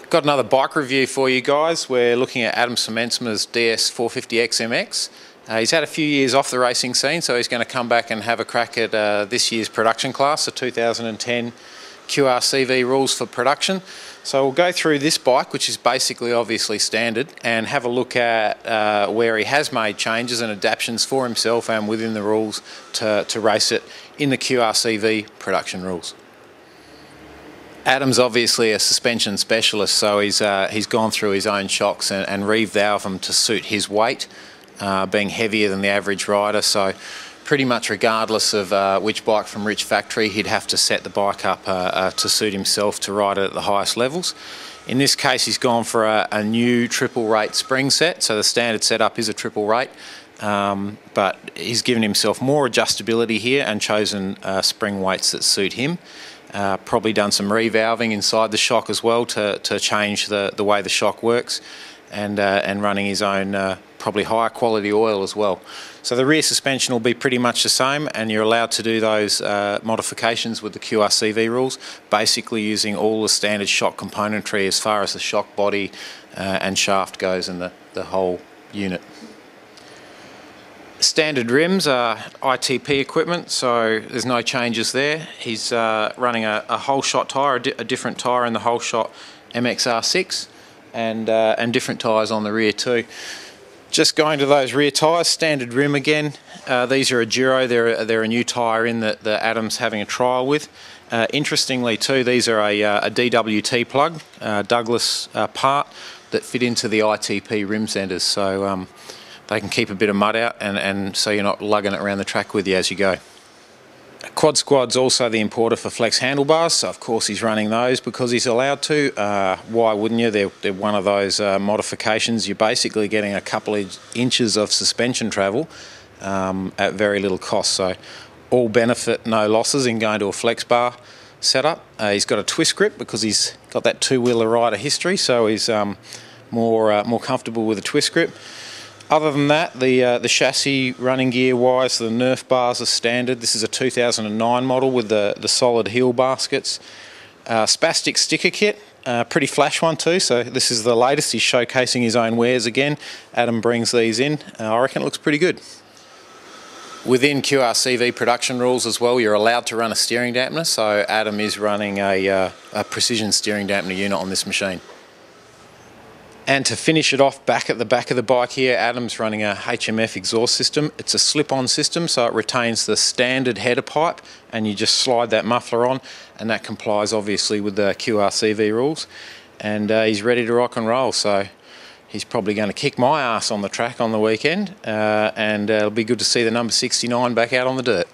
Got another bike review for you guys. We're looking at Adam Siemensma's DS450 XMX. He's had a few years off the racing scene, so he's going to come back and have a crack at this year's production class, the 2010 QRCV rules for production. So we'll go through this bike, which is basically obviously standard, and have a look at where he has made changes and adaptations for himself and within the rules to race it in the QRCV production rules. Adam's obviously a suspension specialist, so he's gone through his own shocks and revalved them to suit his weight, being heavier than the average rider. So pretty much regardless of which bike from which factory, he'd have to set the bike up to suit himself to ride it at the highest levels. In this case, he's gone for a new triple rate spring set, so the standard setup is a triple rate, but he's given himself more adjustability here and chosen spring weights that suit him. Probably done some revalving inside the shock as well to change the way the shock works, and running his own probably higher quality oil as well. So the rear suspension will be pretty much the same, and you're allowed to do those modifications with the QRCV rules, basically using all the standard shock componentry as far as the shock body and shaft goes and the whole unit. Standard rims are ITP equipment, so there's no changes there. He's running a whole shot tyre, a different tyre in the whole shot MXR6, and different tyres on the rear too. Just going to those rear tyres, standard rim again. These are a Giro, they're a new tyre in that Adam's having a trial with. Interestingly too, these are a DWT plug, Douglas part, that fit into the ITP rim centres, so they can keep a bit of mud out, and so you're not lugging it around the track with you as you go. Quad Squad's also the importer for Flex handlebars, so of course he's running those because he's allowed to. Why wouldn't you? They're one of those modifications. You're basically getting a couple of inches of suspension travel at very little cost, so all benefit, no losses in going to a Flex bar setup. He's got a twist grip because he's got that two-wheeler rider history, so he's more comfortable with a twist grip. Other than that, the chassis running gear wise, the Nerf Bars are standard. This is a 2009 model with the solid heel baskets. Spastic sticker kit, pretty flash one too, so this is the latest. He's showcasing his own wares again. Adam brings these in. I reckon it looks pretty good. Within QRCV production rules as well, you're allowed to run a steering dampener, so Adam is running a precision steering dampener unit on this machine. And to finish it off, back at the back of the bike here, Adam's running a HMF exhaust system. It's a slip-on system, so it retains the standard header pipe, and you just slide that muffler on, and that complies obviously with the QRCV rules. And he's ready to rock and roll, so he's probably going to kick my ass on the track on the weekend, and it'll be good to see the number 69 back out on the dirt.